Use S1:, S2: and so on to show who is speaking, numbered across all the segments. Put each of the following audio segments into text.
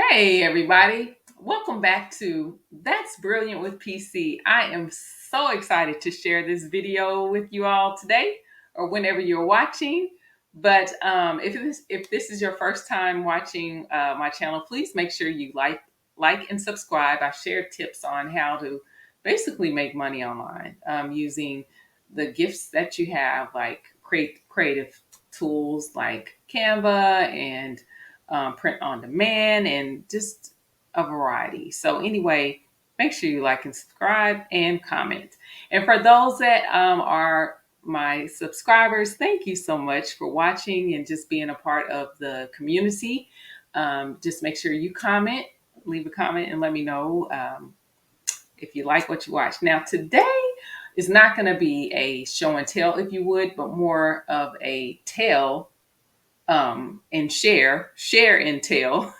S1: Hey, everybody. Welcome back to That's Brilliant with PC. I am so excited to share this video with you all today or whenever you're watching. But if this is your first time watching my channel, please make sure you like and subscribe. I share tips on how to basically make money online using the gifts that you have, like creative tools like Canva and print on demand, and just a variety. So, anyway, make sure you like and subscribe and comment. And for those that are my subscribers, thank you so much for watching and just being a part of the community. Just make sure you leave a comment, and let me know if you like what you watch. Now, today is not going to be a show and tell, if you would, but more of a tell and share and tell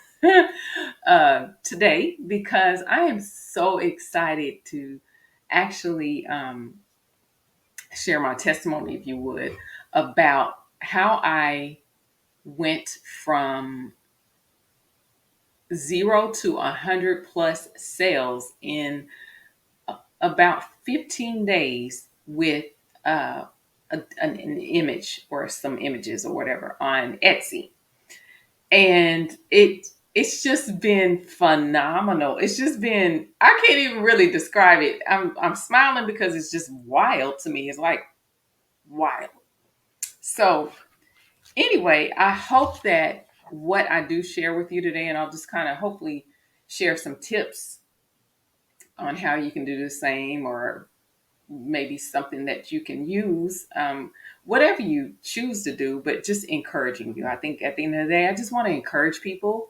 S1: today, because I am so excited to actually share my testimony, if you would, about how I went from 0 to 100 plus sales in about 15 days with an image or some images or whatever on Etsy. And it's just been phenomenal. It's just been, I can't even really describe it. I'm smiling because it's just wild to me. It's like wild. So anyway, I hope that what I do share with you today, and I'll just kind of hopefully share some tips on how you can do the same, or maybe something that you can use, whatever you choose to do, but just encouraging you. I think at the end of the day, I just want to encourage people.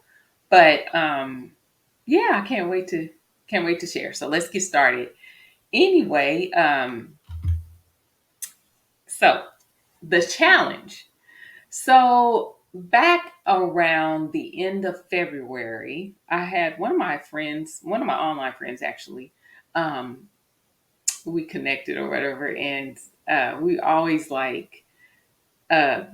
S1: But yeah, I can't wait to share. So let's get started. Anyway, so the challenge. So back around the end of February, I had one of my friends, one of my online friends actually, um, we connected or whatever, and we always uh,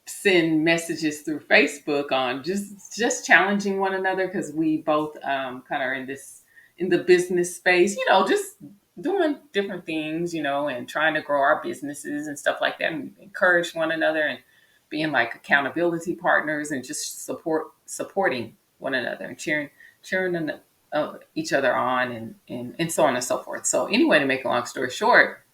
S1: send messages through Facebook on just challenging one another, because we both kind of are in the business space, just doing different things, and trying to grow our businesses and stuff like that, and encourage one another, and being like accountability partners, and just supporting one another, and cheering each other on, and so on and so forth. So anyway, to make a long story short,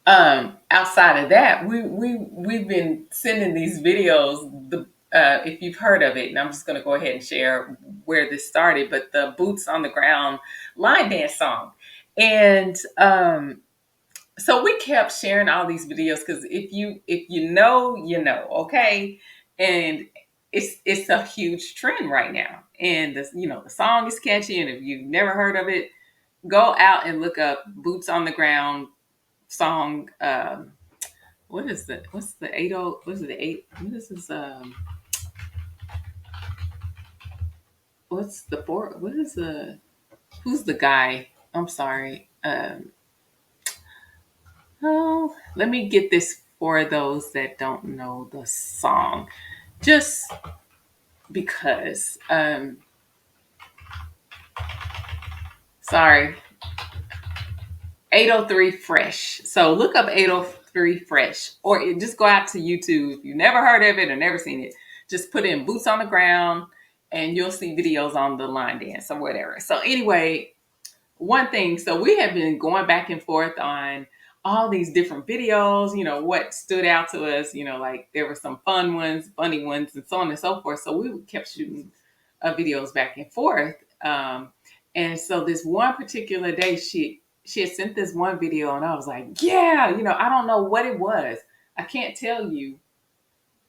S1: outside of that, we've been sending these videos. If you've heard of it, and I'm just going to go ahead and share where this started, but the boots on the ground line dance song. And so we kept sharing all these videos, because if you know, you know, okay. And it's a huge trend right now, and the song is catchy, and if you've never heard of it, go out and look up boots on the ground song. What is the what's the 80, what is it, the eight, what is this, what's the four, what is the, who's the guy, I'm sorry. Oh, let me get this for those that don't know the song, just because, sorry. 803 Fresh. So look up 803 Fresh, or just go out to YouTube. If you've never heard of it or never seen it, just put in boots on the ground, and you'll see videos on the line dance or whatever. So anyway, one thing, so we have been going back and forth on all these different videos, what stood out to us, like there were some funny ones, and so on and so forth. So we kept shooting videos back and forth. And so this one particular day, she had sent this one video, and I was like, yeah, I don't know what it was. I can't tell you.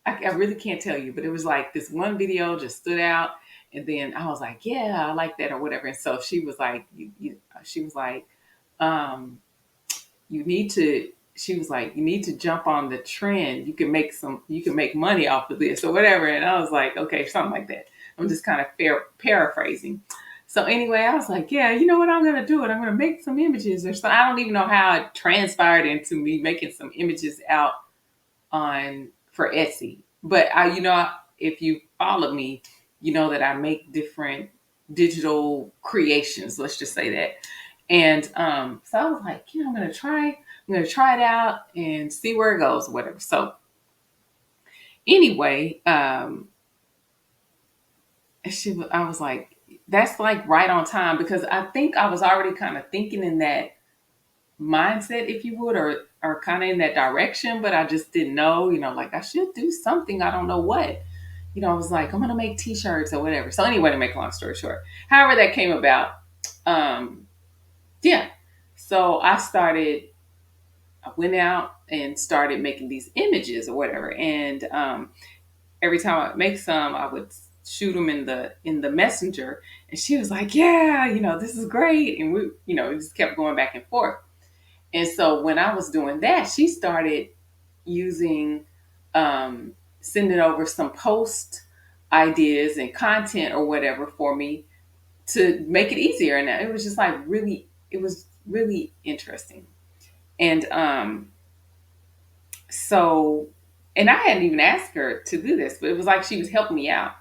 S1: I really can't tell you, but it was like this one video just stood out. And then I was like, yeah, I like that or whatever. And so she was like, she was like, um, you need to, she was like, you need to jump on the trend. You can make money off of this or whatever. And I was like, okay, something like that. I'm just kind of paraphrasing. So anyway, I was like, yeah, you know what I'm going to do? It. I'm going to make some images or something. I don't even know how it transpired into me making some images out on for Etsy. But if you follow me, that I make different digital creations. Let's just say that. And so I was like, I'm gonna try it out and see where it goes, whatever. So anyway, I was like, that's like right on time because I think I was already kind of thinking in that mindset, if you would, or kind of in that direction, but I just didn't know, like I should do something. I don't know what. I was like, I'm gonna make t-shirts or whatever. So anyway, to make a long story short, however that came about, um, yeah. So I went out and started making these images or whatever. And every time I make some, I would shoot them in the messenger. And she was like, yeah, this is great. And we just kept going back and forth. And so when I was doing that, she started using, sending over some post ideas and content or whatever for me to make it easier. And it was just like it was really interesting. And so, and I hadn't even asked her to do this, but it was like she was helping me out.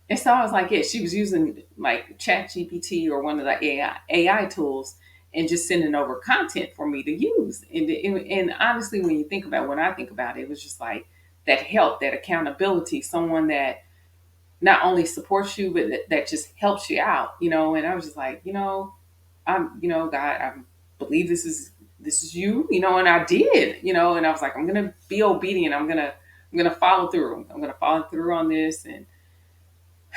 S1: And so I was like, yeah, she was using like ChatGPT or one of the AI tools and just sending over content for me to use. And honestly, when I think about it, it was just like that help, that accountability, someone that not only supports you, but that just helps you out. And I was just like, God, I believe this is you, and I did, and I was like, I'm gonna be obedient. I'm gonna follow through. I'm gonna follow through on this. And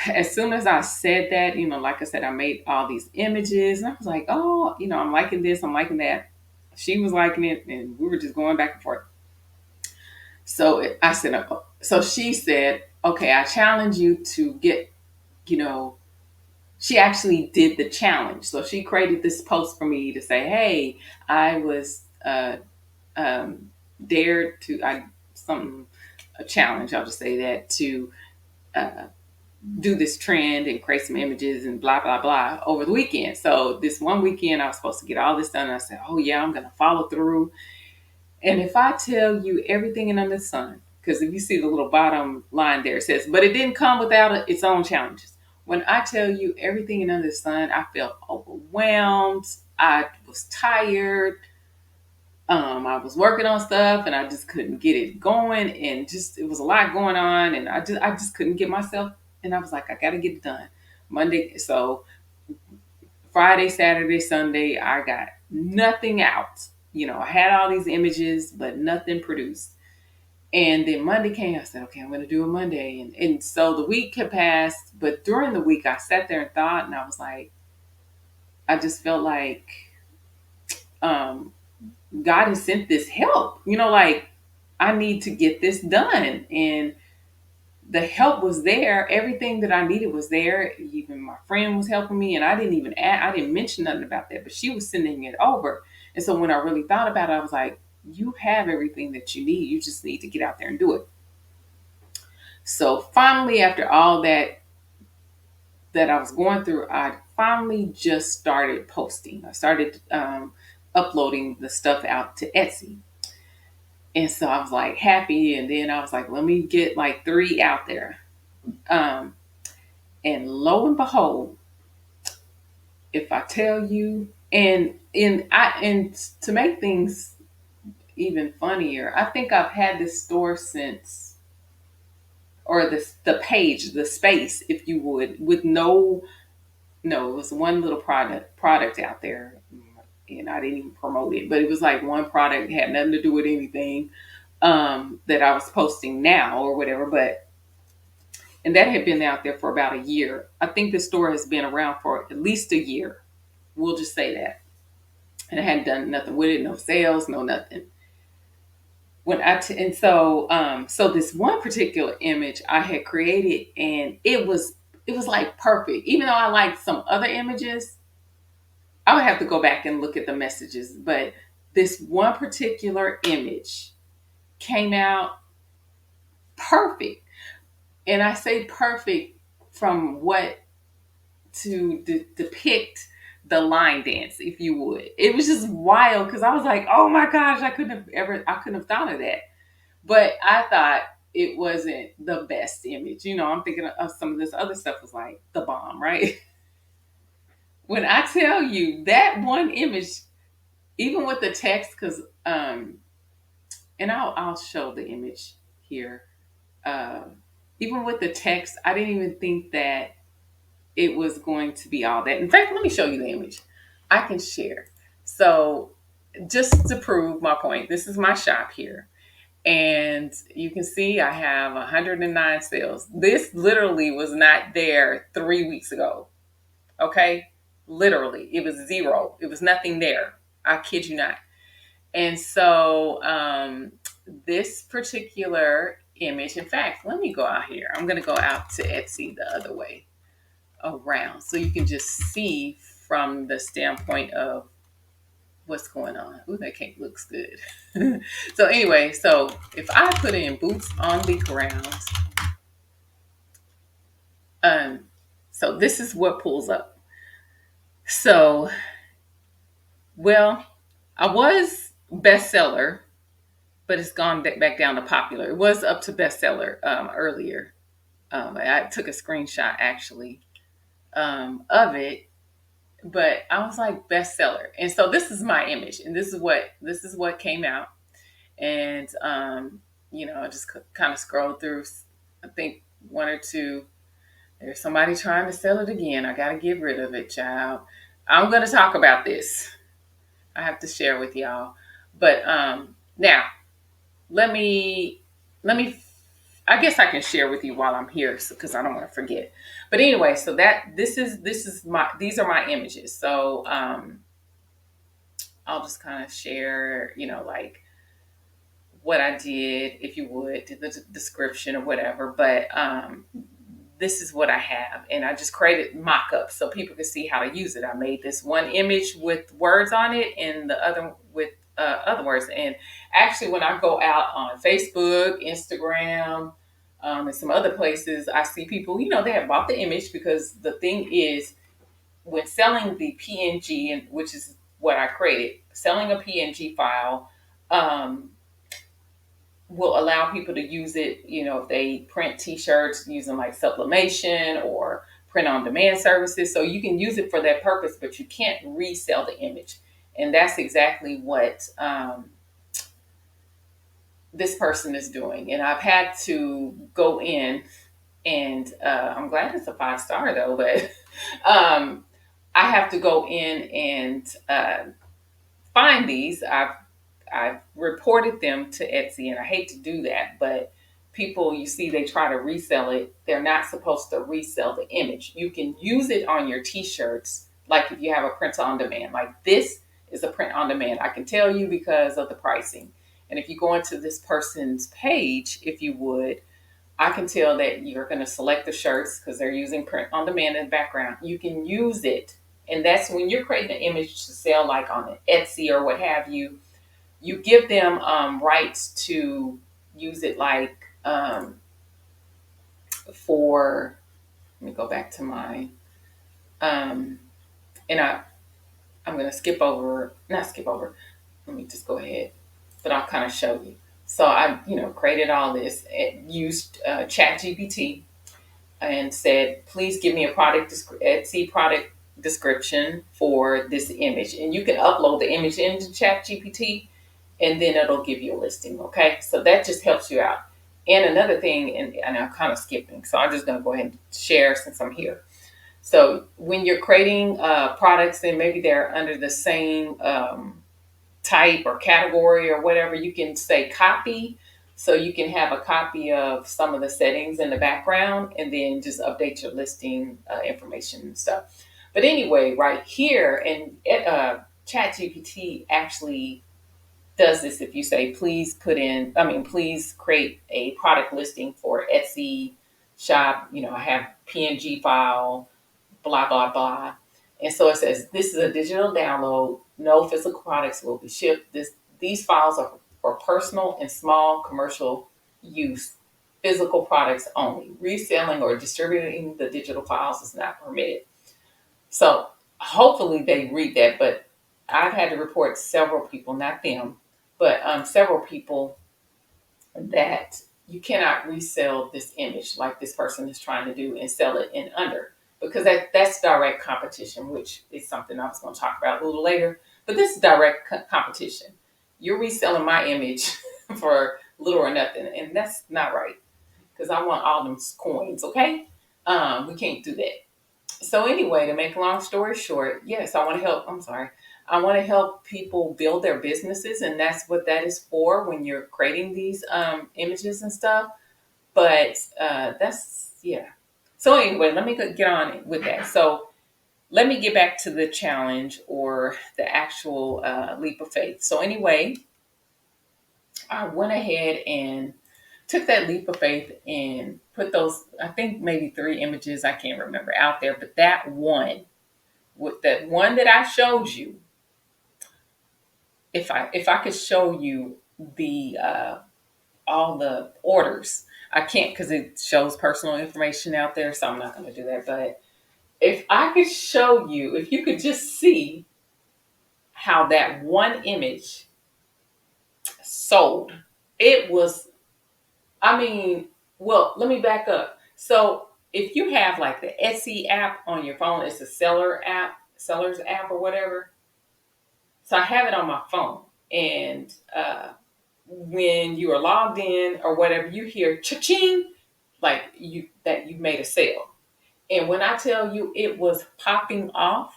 S1: as soon as I said that, like I said, I made all these images, and I was like, oh, I'm liking this, I'm liking that. She was liking it, and we were just going back and forth. So I said, so she said, okay, I challenge you to get, you know, she actually did the challenge. So she created this post for me to say, hey, I was dared to, something, a challenge, I'll just say that, to uh, do this trend and create some images and blah, blah, blah over the weekend. So this one weekend, I was supposed to get all this done. And I said, oh, yeah, I'm going to follow through. And if I tell you everything under the sun, because if you see the little bottom line there, it says, but it didn't come without its own challenges. When I tell you everything under the sun, I felt overwhelmed. I was tired. I was working on stuff and I just couldn't get it going. And just, it was a lot going on. And I just couldn't get myself. And I was like, I got to get it done Monday. So Friday, Saturday, Sunday, I got nothing out. I had all these images, but nothing produced. And then Monday came, I said, okay, I'm going to do it Monday. And so the week had passed, but during the week, I sat there and thought, and I was like, I just felt like um, God has sent this help, like I need to get this done. And the help was there. Everything that I needed was there. Even my friend was helping me, and I didn't mention nothing about that, but she was sending it over. And so when I really thought about it, I was like, you have everything that you need. You just need to get out there and do it. So finally, after all that I was going through, I finally just started posting. I started uploading the stuff out to Etsy. And so I was like happy. And then I was like, let me get like 3 out there. Um, and lo and behold, if I tell you, and to make things even funnier, I think I've had this store since, or the page, the space, if you would, with no, it was one little product out there, and I didn't even promote it, but it was like one product, had nothing to do with anything that I was posting now or whatever, and that had been out there for about a year. I think the store has been around for at least a year. We'll just say that. And I hadn't done nothing with it, no sales, no nothing. So this one particular image I had created, and it was like perfect. Even though I liked some other images, I would have to go back and look at the messages, but this one particular image came out perfect. And I say perfect from what to depict the line dance, if you would. It was just wild because I was like, oh my gosh, I couldn't have thought of that. But I thought, it wasn't the best image. I'm thinking of some of this other stuff was like the bomb, right? When I tell you that one image, even with the text, because and I'll show the image here. Uh, Even with the text, I didn't even think that it was going to be all that. In fact, let me show you the image. I can share. So, just to prove my point, this is my shop here. And you can see I have 109 sales. This literally was not there 3 weeks ago. Okay? Literally, it was zero. It was nothing there. I kid you not. And so, this particular image, in fact, let me go out here. I'm going to go out to Etsy the other way around so you can just see from the standpoint of what's going on. Ooh, that cake looks good. So anyway, so if I put in boots on the ground, um, so this is what pulls up. So, well, I was bestseller, but it's gone back down to popular. It was up to bestseller earlier. I took a screenshot actually of it, but I was like bestseller, and so this is my image, and this is what came out, and I just kind of scrolled through. I think one or two. There's somebody trying to sell it again. I got to get rid of it, child. I'm going to talk about this. I have to share with y'all, but now let me I guess I can share with you while I'm here because I don't want to forget. But anyway, so that this is my these are my images. So I'll just kind of share, like what I did, if you would, the description or whatever. But this is what I have, and I just created mock-ups so people could see how to use it. I made this one image with words on it, and the other with other words. And actually, when I go out on Facebook, Instagram, and some other places, I see people, they have bought the image because the thing is, when selling the PNG, and which is what I created, selling a PNG file. Will allow people to use it, if they print t-shirts using like sublimation or print on demand services. So you can use it for that purpose, but you can't resell the image. And that's exactly what this person is doing. And I've had to go in and I'm glad it's a 5-star though, but I have to go in and find these. I've reported them to Etsy, and I hate to do that, but people, you see, they try to resell it. They're not supposed to resell the image. You can use it on your t-shirts, like if you have a print on demand. Like this is a print on demand. I can tell you because of the pricing. And if you go into this person's page, if you would, I can tell that you're going to select the shirts because they're using print on demand in the background. You can use it. And that's when you're creating an image to sell, like on Etsy or what have you. You give them rights to use it, like for. Let me go back to mine, and I'm going to skip over, not skip over. Let me just go ahead, but I'll kind of show you. So I, created all this, and used ChatGPT, and said, please give me a Etsy product description for this image, and you can upload the image into ChatGPT and then it'll give you a listing. Okay, so that just helps you out. And another thing, and I'm kind of skipping, so I'm just going to go ahead and share since I'm here. So when you're creating products, and maybe they're under the same type or category or whatever, you can say copy. So you can have a copy of some of the settings in the background and then just update your listing information and stuff. But anyway, right here, and ChatGPT actually does this. If you say, please create a product listing for Etsy shop, I have PNG file, blah, blah, blah. And so it says, this is a digital download. No physical products will be shipped. These files are for personal and small commercial use. Physical products only. Reselling or distributing the digital files is not permitted. So hopefully they read that, but I've had to report several people, not them, but several people that you cannot resell this image like this person is trying to do and sell it in under, because that's direct competition, which is something I was going to talk about a little later. But this is direct competition. You're reselling my image for little or nothing, and that's not right, because I want all them coins. Okay, we can't do that. So anyway, to make a long story short, yes, I want to help. I'm sorry. I want to help people build their businesses, and that's what that is for when you're creating these images and stuff. But that's, yeah. So anyway, let me get on with that. So let me get back to the challenge or the actual leap of faith. So anyway, I went ahead and took that leap of faith and put those, I think maybe 3 images, I can't remember, out there. But that one, with that one that I showed you, if I could show you the all the orders, I can't because it shows personal information out there, so I'm not going to do that. But if I could show you, if you could just see how that one image sold, it was, I mean, well, let me back up. So if you have like the Etsy app on your phone, it's a seller's app or whatever. So I have it on my phone, and when you are logged in or whatever, you hear cha-ching, like you made a sale. And when I tell you, it was popping off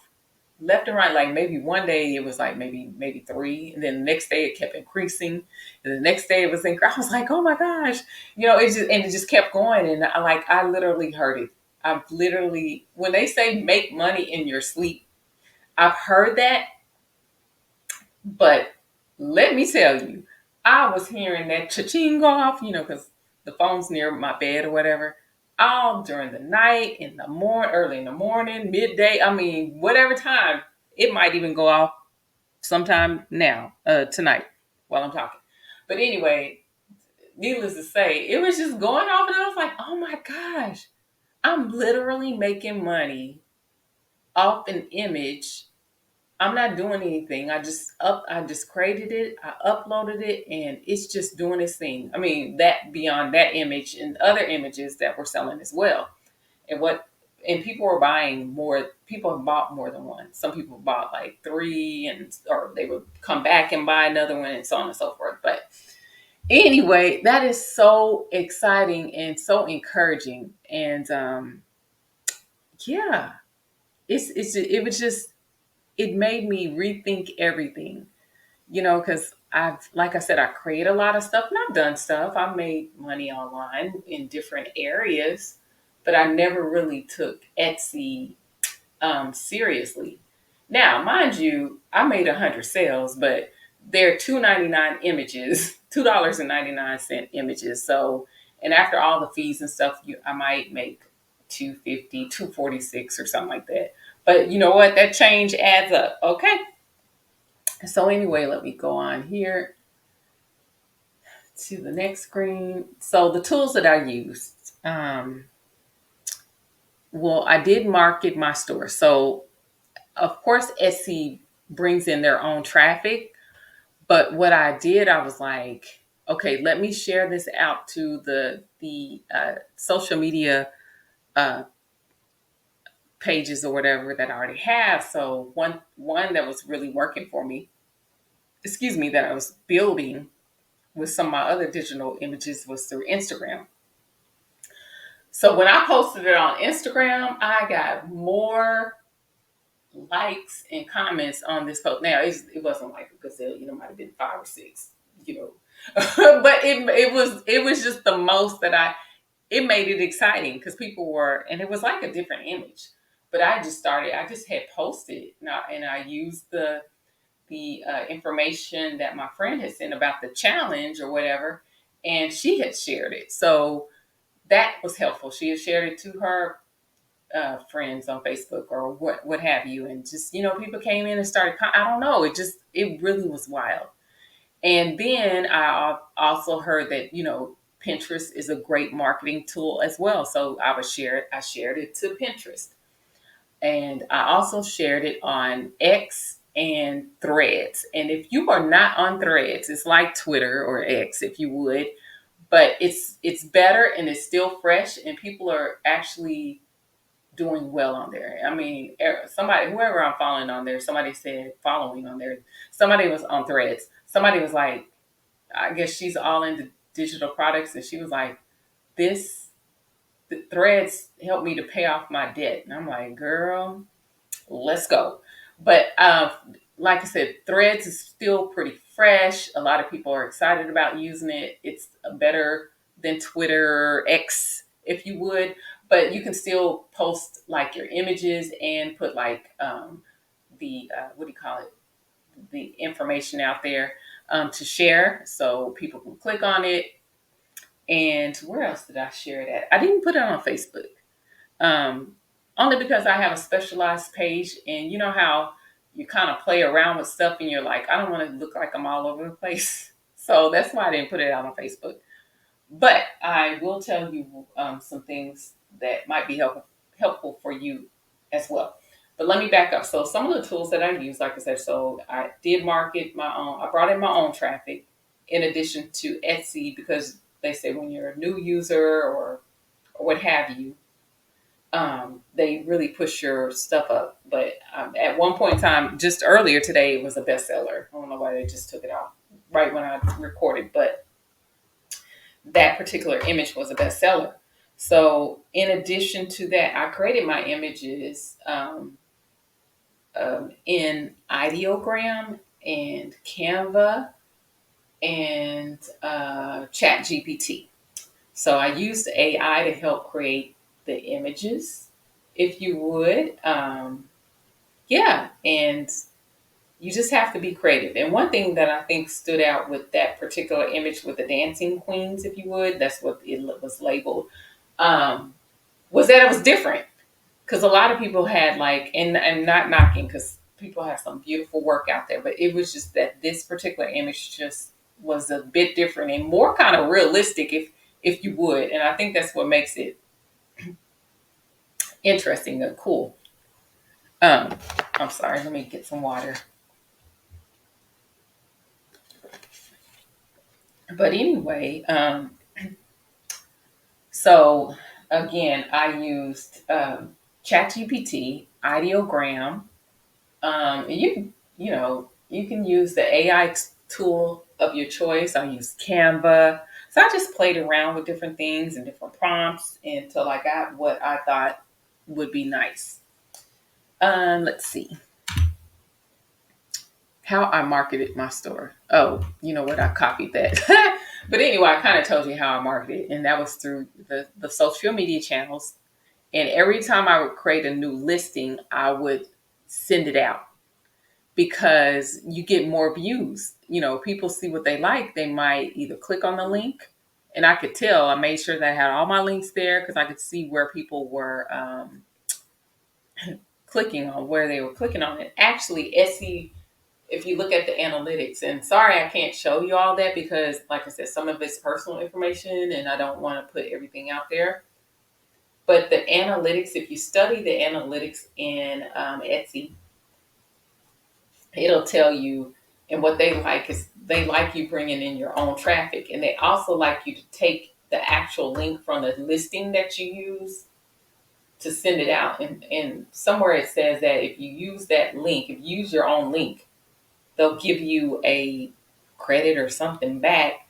S1: left and right. Like maybe one day it was like maybe 3, and then the next day it kept increasing, and the next day it was increasing. I was like, oh my gosh, it just kept going, and I literally heard it. I've literally, when they say make money in your sleep, I've heard that. But let me tell you, I was hearing that cha-ching go off, because the phone's near my bed or whatever, all during the night, in the morning, early in the morning, midday. I mean, whatever time. It might even go off sometime now, tonight, while I'm talking. But anyway, needless to say, it was just going off, and I was like, oh my gosh, I'm literally making money off an image. I'm not doing anything. I just created it, I uploaded it, and it's just doing its thing. I mean, that beyond that image and other images that we're selling as well. And people are buying more. People have bought more than one. Some people bought like 3, or they would come back and buy another one, and so on and so forth. But anyway, that is so exciting and so encouraging. And yeah, it was just, it made me rethink everything, because like I said, I create a lot of stuff, and I've done stuff. I've made money online in different areas, but I never really took Etsy seriously. Now, mind you, I made 100 sales, but they're $2.99 images, $2.99 images. So, and after all the fees and stuff, I might make 250, 246 or something like that. But you know what? That change adds up. Okay. So anyway, let me go on here to the next screen. So the tools that I used. Well, I did market my store. So of course, Etsy brings in their own traffic. But what I did, I was like, okay, let me share this out to the social media uh, pages or whatever that I already have. So one that was really working for me, excuse me, that I was building with some of my other digital images was through Instagram. So when I posted it on Instagram, I got more likes and comments on this post. Now it wasn't like a gazillion, might have been 5 or 6, but it was just the most that it made it exciting because people were, and it was like a different image. But I just had posted now, and I used the information that my friend had sent about the challenge or whatever, and she had shared it. So that was helpful. She had shared it to her friends on Facebook or what have you, and just people came in and started. I don't know. It really was wild. And then I also heard that Pinterest is a great marketing tool as well. So I shared it to Pinterest, and I also shared it on X and Threads. And if you are not on Threads, it's like Twitter or X, if you would. but it's better and it's still fresh, and people are actually doing well on there. I mean, somebody, whoever I'm following on there, somebody said following on there. Somebody was on Threads. Somebody was like, I guess she's all into digital products, and she was like, this the Threads helped me to pay off my debt, and I'm like, girl, let's go. But like I said, Threads is still pretty fresh. A lot of people are excited about using it. It's better than Twitter, X, if you would. But you can still post like your images and put like the what do you call it? The information out there to share, so people can click on it. And where else did I share it at? I didn't put it on Facebook. Um, Only because I have a specialized page, and you know how you kind of play around with stuff, and you're like, I don't want to look like I'm all over the place. So that's why I didn't put it out on Facebook. But I will tell you some things that might be helpful for you as well. But let me back up. So some of the tools that I use, like I said, so I did market my own. I brought in my own traffic in addition to Etsy, because they say when you're a new user or what have you, they really push your stuff up. But at one point in time, just earlier today, it was a bestseller. I don't know why they just took it off right when I recorded, but that particular image was a bestseller. So in addition to that, I created my images in Ideogram and Canva and Chat GPT. So I used AI to help create the images, if you would. Yeah, and you just have to be creative. And one thing that I think stood out with that particular image with the dancing queens, if you would, that's what it was labeled, um, was that it was different. Because a lot of people had like, and not knocking, because people have some beautiful work out there, but it was just that this particular image just was a bit different and more kind of realistic, if you would. And I think that's what makes it interesting and cool. Um, I'm sorry, let me get some water. But anyway, so again, I used ChatGPT, Ideogram. You can use the AI tool of your choice. I use Canva. So I just played around with different things and different prompts until I got what I thought would be nice. Let's see how I marketed my store. Oh, you know what? I copied that. But anyway, I kind of told you how I marketed, and that was through the social media channels. And every time I would create a new listing, I would send it out, because you get more views. You know, people see what they like. They might either click on the link, and I could tell. I made sure that I had all my links there, because I could see where people were clicking on, where they were clicking on it. Actually, Etsy, if you look at the analytics, and sorry I can't show you all that, because like I said, some of it's personal information and I don't want to put everything out there. But the analytics, if you study the analytics in Etsy, it'll tell you. And what they like is they like you bringing in your own traffic, and they also like you to take the actual link from the listing that you use to send it out. And somewhere it says that if you use that link, if you use your own link, they'll give you a credit or something back,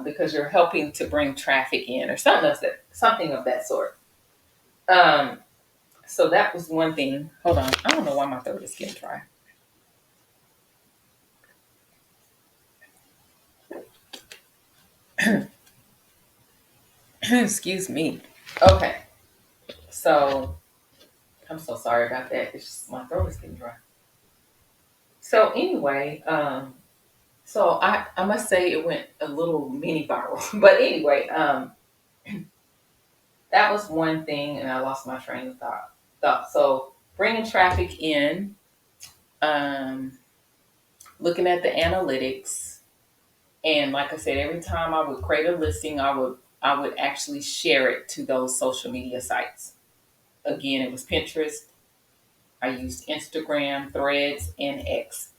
S1: because you're helping to bring traffic in, or something of that sort. Um, so that was one thing. Hold on, I don't know why my throat is getting dry. Excuse me. Okay, so I'm so sorry about that. It's just my throat is getting dry. So anyway, so I must say it went a little mini viral. But anyway, that was one thing, and I lost my train of thought. So bringing traffic in, um, looking at the analytics, and like I said, every time I would create a listing, I would actually share it to those social media sites. Again, it was Pinterest. I used Instagram, Threads, and X.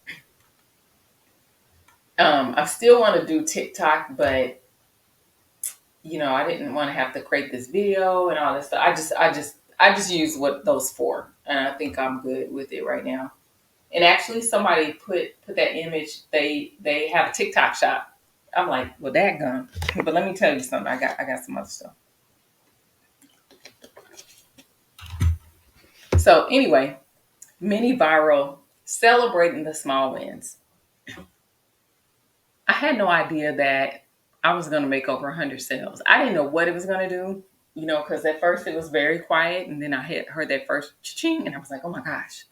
S1: I still want to do TikTok, but I didn't want to have to create this video and all this stuff. I just use what those for, and I think I'm good with it right now. And actually, somebody put that image. They have a TikTok shop. I'm like, well, that gun. But let me tell you something. I got some other stuff. So anyway, mini viral celebrating the small wins. I had no idea that I was going to make over 100 sales. I didn't know what it was going to do, because at first it was very quiet, and then I had heard that first cha-ching, and I was like, oh my gosh.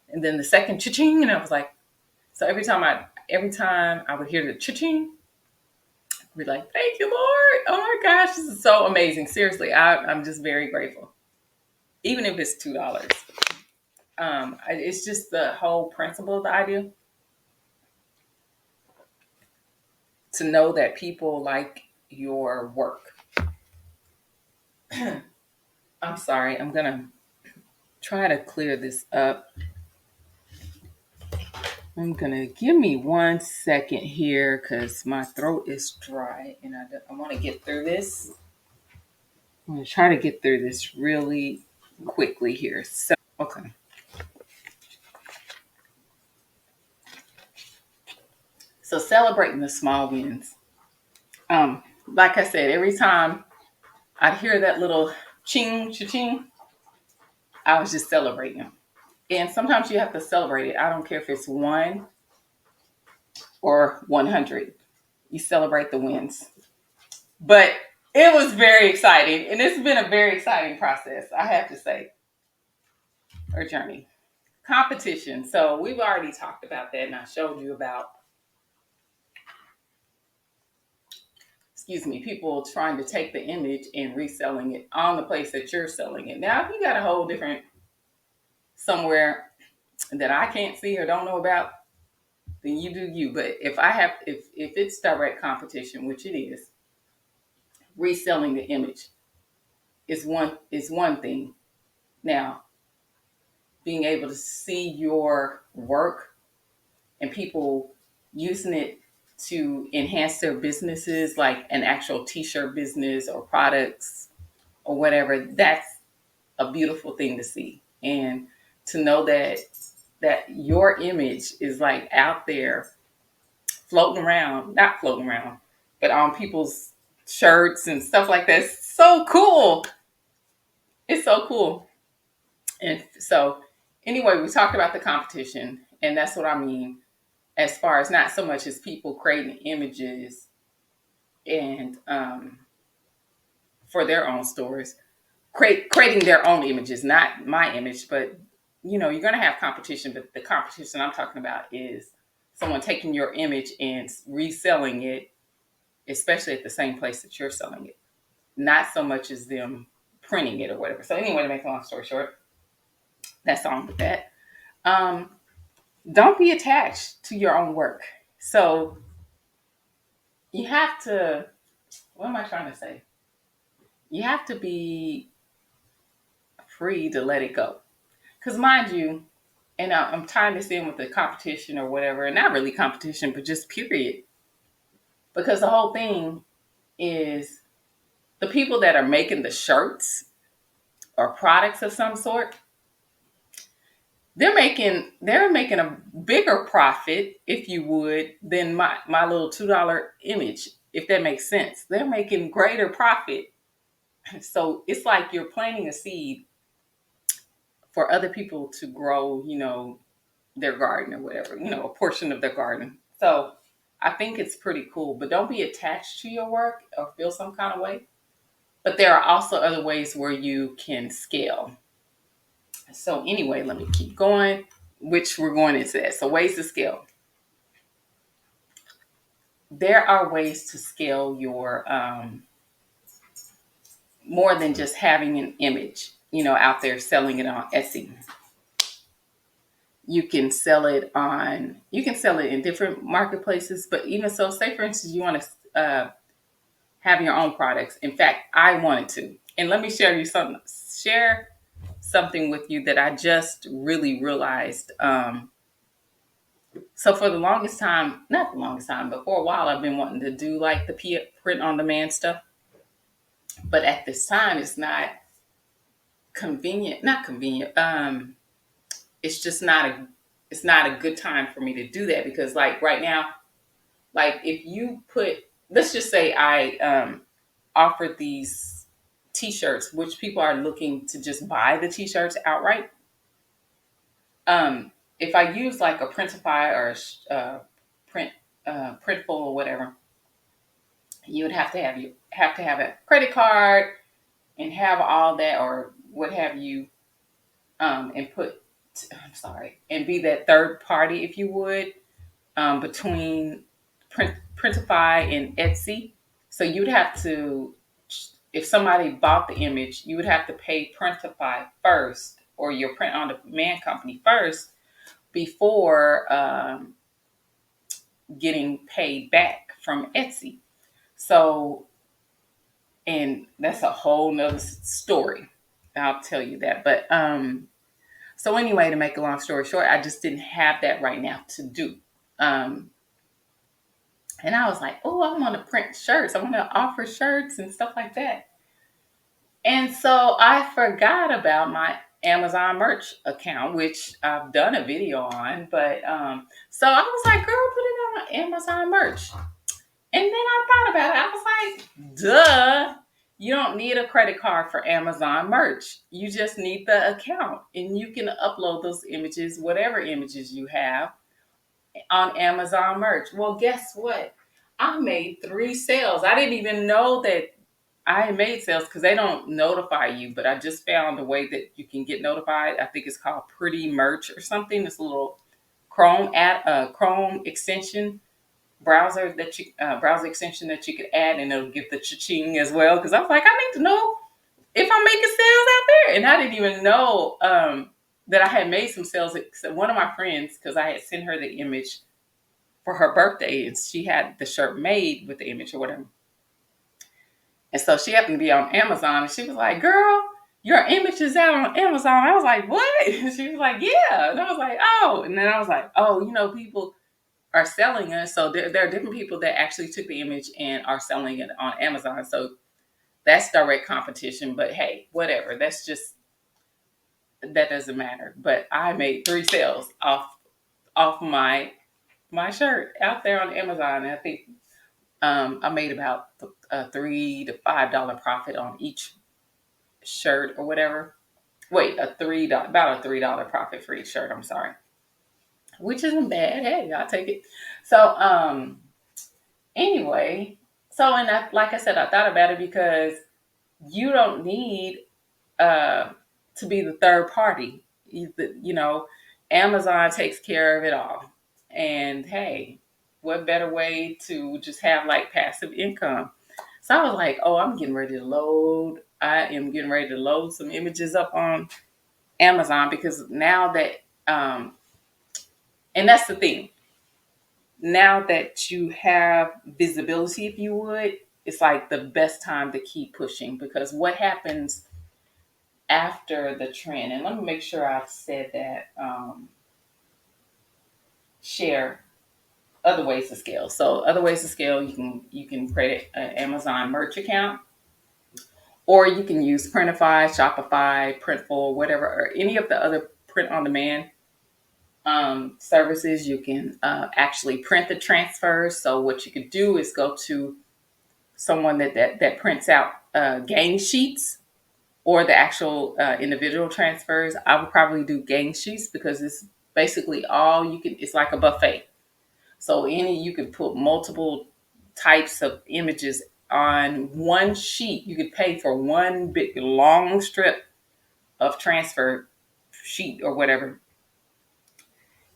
S1: And then the second cha-ching, and I was like, so every time I would hear the cha-ching, I'd be like, thank you, Lord. Oh my gosh, this is so amazing. Seriously, I'm just very grateful. Even if it's $2. It's just the whole principle of the idea to know that people like your work. I'm sorry, I'm gonna try to clear this up. I'm gonna give me 1 second here because my throat is dry and I want to get through this. I'm gonna try to get through this really quickly here. So, okay. So celebrating the small wins. Like I said, every time I'd hear that little ching, cha-ching, I was just celebrating them. And sometimes you have to celebrate it. I don't care if it's 1 or 100. You celebrate the wins. But it was very exciting. And it's been a very exciting process, I have to say, or journey. Competition. So we've already talked about that, and I showed you about, people trying to take the image and reselling it on the place that you're selling it. Now, if you got a whole different somewhere that I can't see or don't know about, then you do you. But if it's direct competition, which it is, reselling the image is one thing. Now, being able to see your work and people using it to enhance their businesses, like an actual t-shirt business or products or whatever, that's a beautiful thing to see. And to know that your image is like out there floating around, not floating around, but on people's shirts and stuff like that. It's so cool. It's so cool. And so anyway, we talked about the competition, and that's what I mean, as far as not so much as people creating images and for their own stores, creating their own images, not my image, but you're going to have competition, but the competition I'm talking about is someone taking your image and reselling it, especially at the same place that you're selling it, not so much as them printing it or whatever. So anyway, to make a long story short, that's on with that. Um, don't be attached to your own work. So you have to, what am I trying to say? You have to be free to let it go. Because mind you, and I'm tying this in with the competition or whatever, and not really competition, but just period. Because the whole thing is the people that are making the shirts or products of some sort, they're making a bigger profit, if you would, than my little $2 image, if that makes sense. They're making greater profit. So it's like you're planting a seed for other people to grow, their garden or whatever, a portion of their garden. So I think it's pretty cool, but don't be attached to your work or feel some kind of way. But there are also other ways where you can scale. So anyway, let me keep going, which we're going into that. So ways to scale. There are ways to scale your more than just having an image, out there selling it on Etsy. You can sell it in different marketplaces, but even so, say for instance, you want to have your own products. In fact, I wanted to. And let me share something with you that I just really realized So for the longest time, not the longest time, but for a while, I've been wanting to do like the print on demand stuff. But at this time, it's not convenient. Not convenient. It's just not a. It's not a good time for me to do that because, like right now, like if you put, let's just say I offered these T-shirts, which people are looking to just buy the T-shirts outright. If I use like a Printify or print Printful or whatever, you would have to have a credit card and have all that or what have you, and put. I'm sorry, and be that third party if you would, between Printify and Etsy. So you'd have to, if somebody bought the image, you would have to pay Printify first or your print on demand company first before getting paid back from Etsy. So, and that's a whole nother story. I'll tell you that. But so anyway, to make a long story short, I just didn't have that right now to do. Um, and I was like, oh, I want to print shirts. I want to offer shirts and stuff like that. And so I forgot about my Amazon merch account, which I've done a video on. But so I was like, girl, put it on Amazon merch. And then I thought about it. I was like, duh. You don't need a credit card for Amazon merch. You just need the account. And you can upload those images, whatever images you have, on Amazon merch. Well, guess what? I made 3 sales. I didn't even know that I made sales because they don't notify you, but I just found a way that you can get notified. I think it's called Pretty Merch or something. It's a little Chrome extension browser extension that you could add, and it'll give the cha-ching as well. Because I was like, I need to know if I'm making sales out there, and I didn't even know that I had made some sales. Except one of my friends, because I had sent her the image for her birthday, and she had the shirt made with the image or whatever. And so she happened to be on Amazon, and she was like, "Girl, your image is out on Amazon." I was like, "What?" And she was like, "Yeah." And I was like, "Oh." And then I was like, "Oh, people are selling it." So there are different people that actually took the image and are selling it on Amazon. So that's direct competition. But hey, whatever. That doesn't matter. But I made 3 sales off my shirt out there on Amazon. And I think I made about a $3 to $5 profit on each shirt or whatever. Wait, about a $3 profit for each shirt. I'm sorry, which isn't bad. Hey, I'll take it. So anyway, so and like I said, I thought about it because you don't need uh, to be the third party. Amazon takes care of it all. And hey, what better way to just have like passive income? So I was like, oh, I'm getting ready to load. I am getting ready to load some images up on Amazon because now that, and that's the thing, now that you have visibility, if you would, it's like the best time to keep pushing because what happens after the trend, and let me make sure I've said that, share other ways to scale. So other ways to scale, you can create an Amazon merch account, or you can use Printify, Shopify, Printful, whatever, or any of the other print on demand services. You can actually print the transfers. So what you could do is go to someone that prints out gang sheets or the actual individual transfers. I would probably do gang sheets because it's basically all you can. It's like a buffet. So you could put multiple types of images on one sheet. You could pay for one big long strip of transfer sheet or whatever,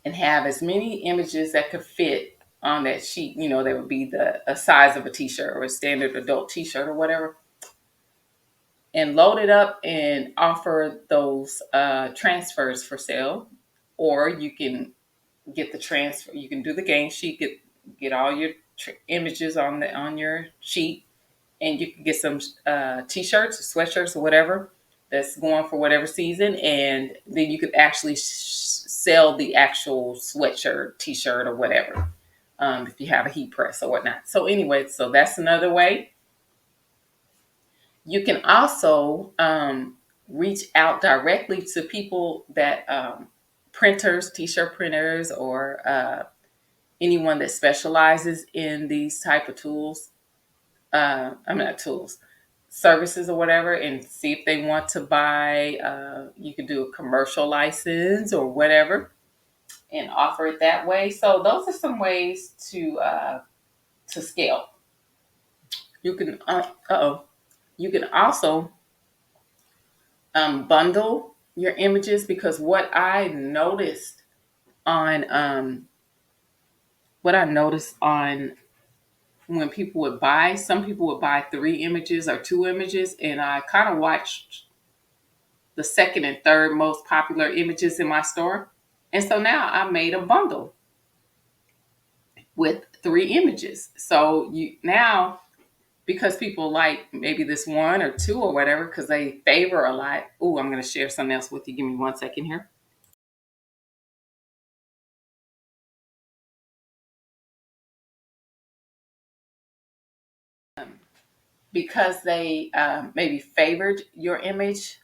S1: and have as many images that could fit on that sheet. That would be the a size of a t-shirt or a standard adult t-shirt or whatever, and load it up and offer those transfers for sale. Or you can get the transfer. You can do the game sheet, get all your images on your sheet, and you can get some t-shirts, sweatshirts, or whatever that's going for whatever season, and then you could actually sell the actual sweatshirt, t-shirt, or whatever. If you have a heat press or whatnot. So anyway, so that's another way. You can also reach out directly to people that printers, t-shirt printers, or anyone that specializes in these type of tools. I'm not tools, services or whatever, and see if they want to buy. You can do a commercial license or whatever, and offer it that way. So those are some ways to scale. You can oh, you can also bundle your images, because on what I noticed on when people would buy, some people would buy 3 images or 2 images, and I kind of watched the second and third most popular images in my store. And so now I made a bundle with 3 images. So you now, because people like maybe this one or two or whatever, because they favor a lot. Oh, I'm going to share something else with you. Give me 1 second here. Because they maybe favored your image,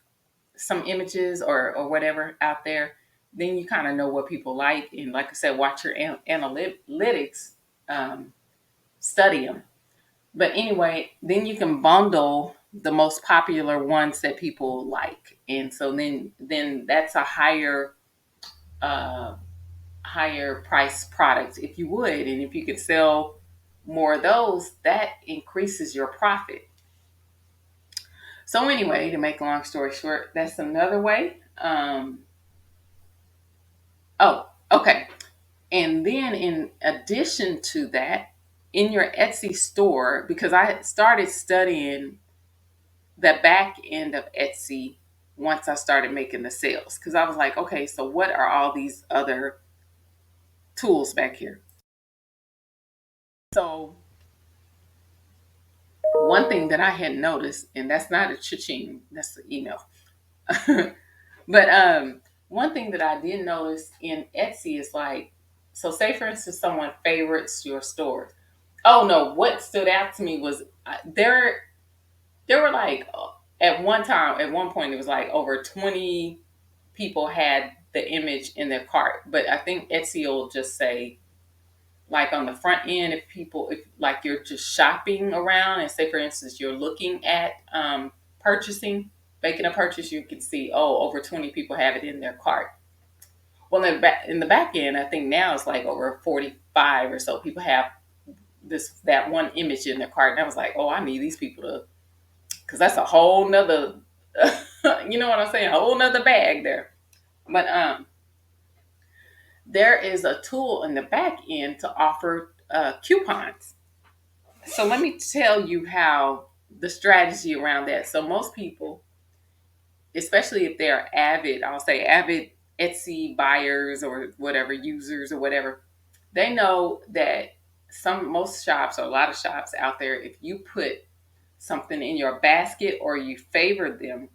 S1: some images or whatever out there, then you kind of know what people like. And like I said, watch your analytics, um, study them. But anyway, then you can bundle the most popular ones that people like, and so then that's a uh, higher price product, if you would. And if you could sell more of those, that increases your profit. So anyway, to make a long story short, that's another way. Oh, okay. And then in addition to that, in your Etsy store, because I started studying the back end of Etsy once I started making the sales, because I was like, okay, so what are all these other tools back here? So one thing that I had noticed, and that's not a cha-ching, that's the email. But one thing that I did notice in Etsy is like, so say for instance, someone favorites your store. Oh no, what stood out to me was there were like at one point, it was like over 20 people had the image in their cart. But I think Etsy will just say, like on the front end, if like you're just shopping around, and say for instance you're looking at purchasing, making a purchase, you can see, oh, over 20 people have it in their cart. Well, in the back end, I think now it's like over 45 or so people have that one image in their cart. And I was like, oh, I need these people to, because that's a whole nother, you know what I'm saying, a whole nother bag there. But there is a tool in the back end to offer coupons. So let me tell you how the strategy around that. So most people, especially if they're avid, I'll say avid Etsy buyers or whatever, users or whatever, they know that most shops, or a lot of shops out there, if you put something in your basket or you favor them,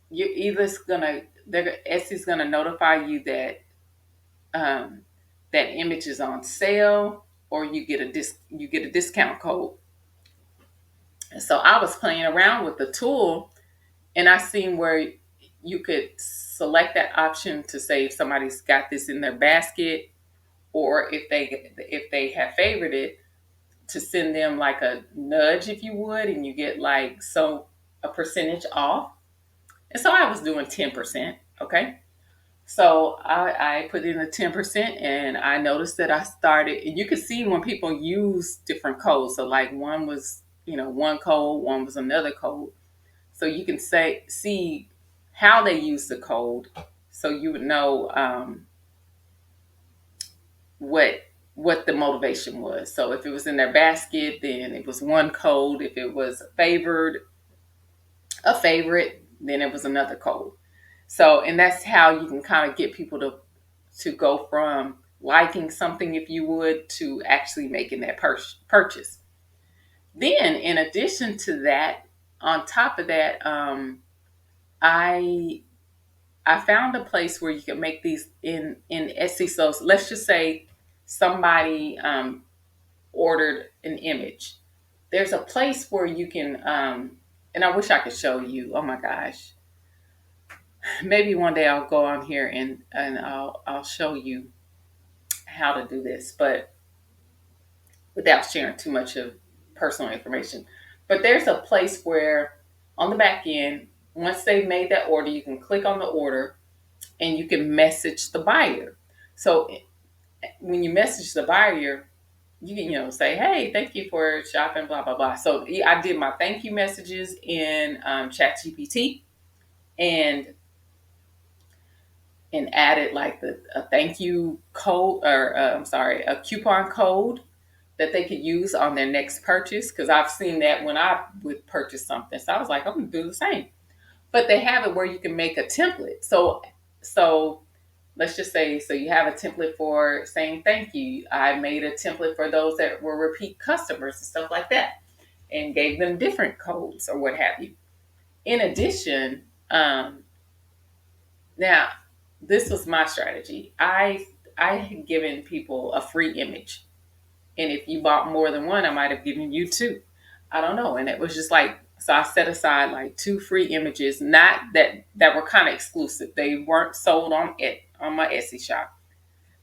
S1: you're either gonna Etsy's gonna notify you that um, that image is on sale, or you get a discount code. And so I was playing around with the tool, and I seen where you could select that option to say if somebody's got this in their basket, or if they have favored it, to send them like a nudge, if you would, and you get like a percentage off. And so I was doing 10%. Okay. So I put in a 10%, and I noticed that I started, and you could see when people use different codes. So like one was, one code, one was another code. So you can see how they use the code, so you would know what the motivation was. So if it was in their basket, then it was one code. If it was a favorite, then it was another code. So, and that's how you can kind of get people to go from liking something, if you would, to actually making that purchase. Then, in addition to that, on top of that, I I found a place where you can make these in Etsy. So let's just say somebody ordered an image. There's a place where you can, and I wish I could show you. Oh my gosh, maybe one day I'll go on here and I'll show you how to do this, but without sharing too much of personal information. But there's a place where on the back end, once they've made that order, you can click on the order and you can message the buyer. So when you message the buyer, you can, say, hey, thank you for shopping, blah, blah, blah. So I did my thank you messages in ChatGPT and added like a thank you code or I'm sorry, a coupon code that they could use on their next purchase. Cause I've seen that when I would purchase something. So I was like, I'm gonna do the same. But they have it where you can make a template. So let's just say, so you have a template for saying thank you. I made a template for those that were repeat customers and stuff like that, and gave them different codes or what have you. In addition, now this was my strategy. I had given people a free image, and if you bought more than one, I might have given you two. I don't know, and it was just like, so I set aside like two free images, not that were kind of exclusive. They weren't sold on my Etsy shop.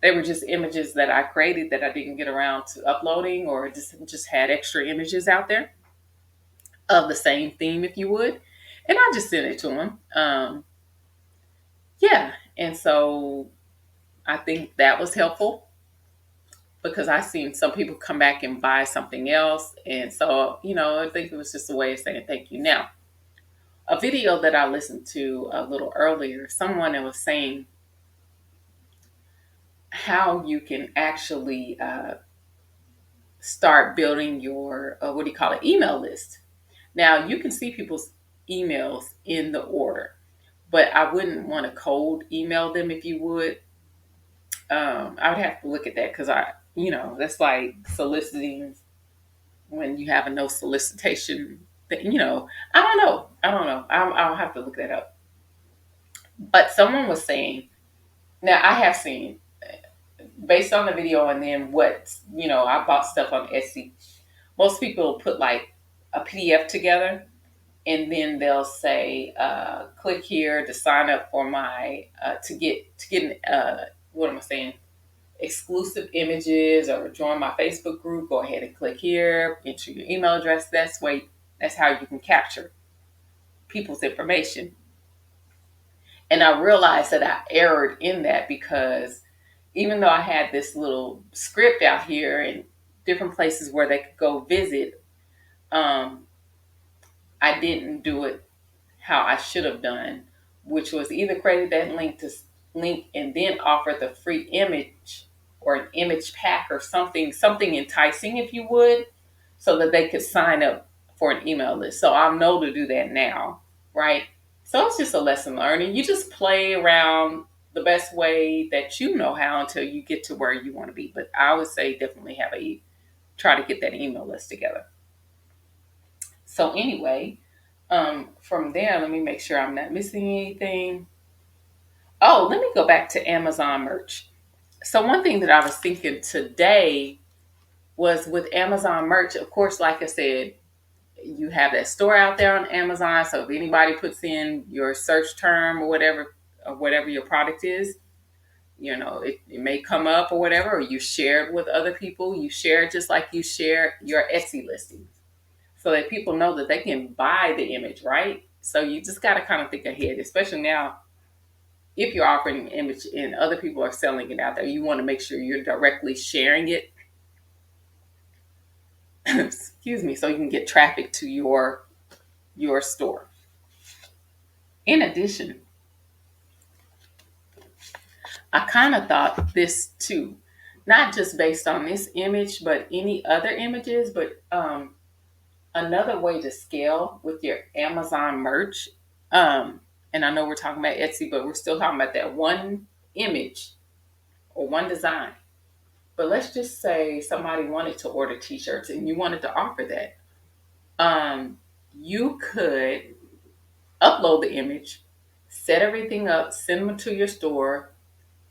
S1: They were just images that I created that I didn't get around to uploading, or just had extra images out there of the same theme, if you would. And I just sent it to them. Yeah, and so I think that was helpful because I seen some people come back and buy something else, and so I think it was just a way of saying thank you. Now, a video that I listened to a little earlier, someone that was saying how you can actually start building your what do you call it, email list. Now you can see people's emails in the order, but I wouldn't want to cold email them if you would. I would have to look at that because that's like soliciting when you have a no solicitation thing. I don't know. I'll have to look that up. But someone was saying, now I have seen based on the video and then what I bought stuff on Etsy. Most people put like a PDF together, and then they'll say, "Click here to sign up for my to get what am I saying? Exclusive images or join my Facebook group. Go ahead and click here. Enter your email address. That's how you can capture people's information." And I realized that I erred in that because even though I had this little script out here and different places where they could go visit, um, I didn't do it how I should have done, which was either create that link and then offer the free image or an image pack or something enticing, if you would, so that they could sign up for an email list. So I know to do that now, right? So it's just a lesson learned. You just play around the best way that you know how until you get to where you want to be. But I would say definitely try to get that email list together. So anyway, from there, let me make sure I'm not missing anything. Oh, let me go back to Amazon merch. So one thing that I was thinking today was with Amazon merch, of course, like I said, you have that store out there on Amazon. So if anybody puts in your search term or whatever your product is, it may come up or whatever, or you share it with other people. You share it just like you share your Etsy listings so that people know that they can buy the image, right? So you just got to kind of think ahead, especially now if you're offering an image and other people are selling it out there, you want to make sure you're directly sharing it. Excuse me, so you can get traffic to your store. In addition, I kind of thought this too, not just based on this image, but any other images, but another way to scale with your Amazon merch. And I know we're talking about Etsy, but we're still talking about that one image or one design. But let's just say somebody wanted to order t-shirts and you wanted to offer that. You could upload the image, set everything up, send them to your store,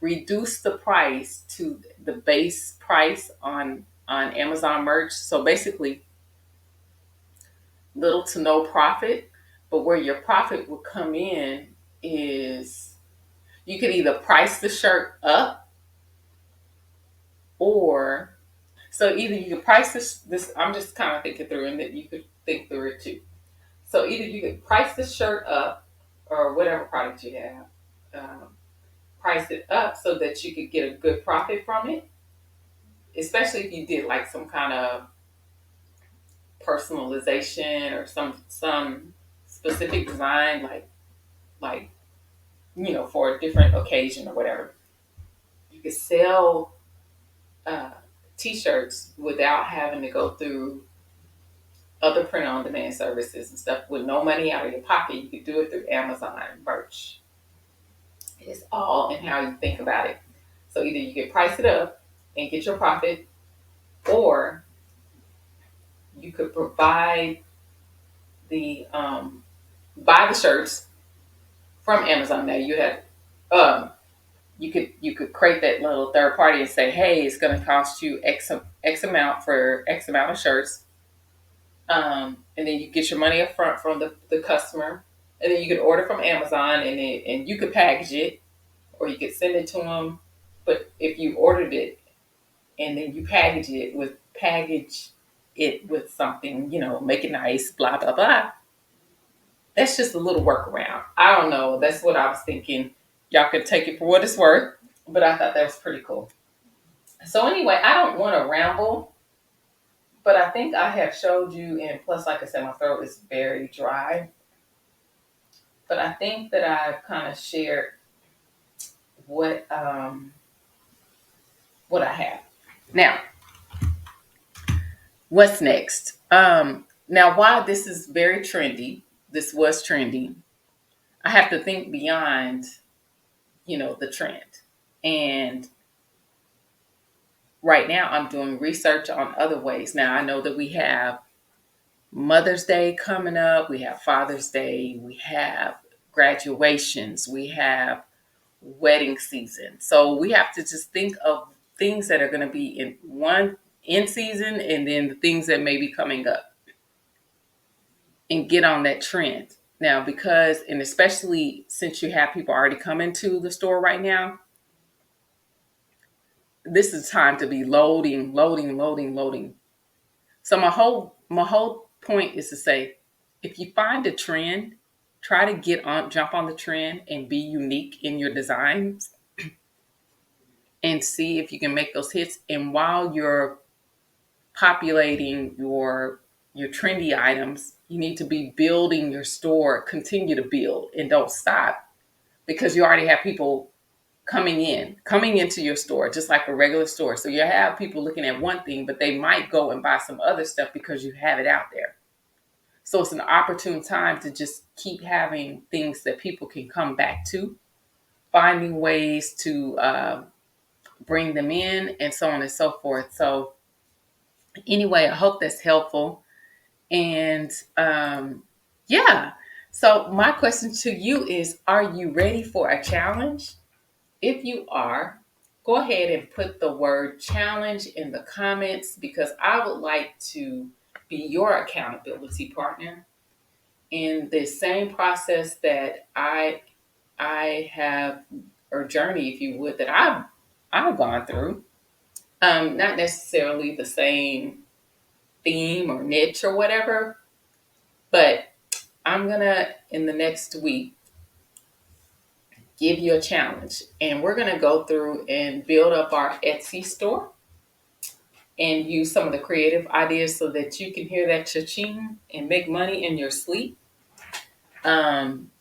S1: reduce the price to the base price on Amazon merch. So basically, little to no profit. But where your profit will come in is you could either price the shirt up, or so either you could price this I'm just kind of thinking through, and that you could think through it too. So either you could price the shirt up, or whatever product you have, price it up so that you could get a good profit from it, especially if you did like some kind of personalization or some specific design, like for a different occasion or whatever. You could sell uh, t-shirts without having to go through other print on demand services and stuff, with no money out of your pocket. You could do it through Amazon merch. It's all in how you think about it. So either you could price it up and get your profit, or you could provide the buy the shirts from Amazon. Now you have you could create that little third party and say, hey, it's going to cost you X amount for X amount of shirts, and then you get your money up front from the customer, and then you could order from Amazon, and you could package it, or you could send it to them. But if you ordered it and then you package it with something, make it nice, blah blah blah. That's just a little workaround. I don't know. That's what I was thinking. Y'all could take it for what it's worth, but I thought that was pretty cool. So anyway, I don't want to ramble, but I think I have showed you, and plus, like I said, my throat is very dry. But I think that I've kind of shared what what I have. Now, what's next? Now, why this is very trendy, this was trendy, I have to think beyond, the trend. And right now, I'm doing research on other ways. Now, I know that we have Mother's Day coming up, we have Father's Day, we have graduations, we have wedding season. So we have to just think of things that are going to be in season, and then the things that may be coming up, and get on that trend. Now, and especially since you have people already coming to the store right now, this is time to be loading, loading, loading, loading. So my whole point is to say, if you find a trend, try to jump on the trend and be unique in your designs, and see if you can make those hits. And while you're populating your trendy items, you need to be building your store, continue to build, and don't stop, because you already have people coming into your store, just like a regular store. So you have people looking at one thing, but they might go and buy some other stuff because you have it out there. So it's an opportune time to just keep having things that people can come back to, finding ways to bring them in, and so on and so forth. So anyway, I hope that's helpful. And yeah, so my question to you is, are you ready for a challenge? If you are, go ahead and put the word challenge in the comments, because I would like to be your accountability partner in the same process that I have, or journey, if you would, that I've gone through. Not necessarily the same theme or niche or whatever, but I'm gonna, in the next week, give you a challenge, and we're gonna go through and build up our Etsy store and use some of the creative ideas so that you can hear that cha-ching and make money in your sleep. Um,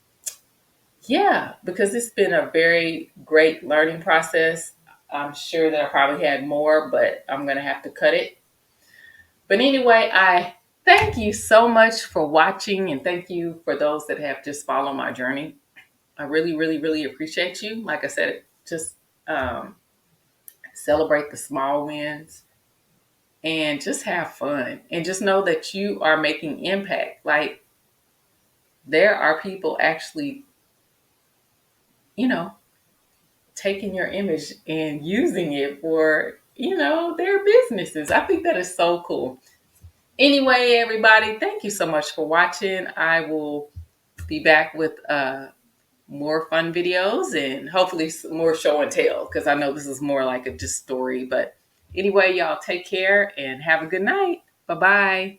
S1: yeah, because it's been a very great learning process. I'm sure that I probably had more, but I'm gonna have to cut it. But anyway, I thank you so much for watching, and thank you for those that have just followed my journey. I really, really, really appreciate you. Like I said, just um, celebrate the small wins and just have fun, and just know that you are making impact. Like, there are people actually you know, taking your image and using it for, their businesses. I think that is so cool. Anyway, everybody, thank you so much for watching. I will be back with more fun videos and hopefully some more show and tell, because I know this is more like a just story. But anyway, y'all take care and have a good night. Bye bye.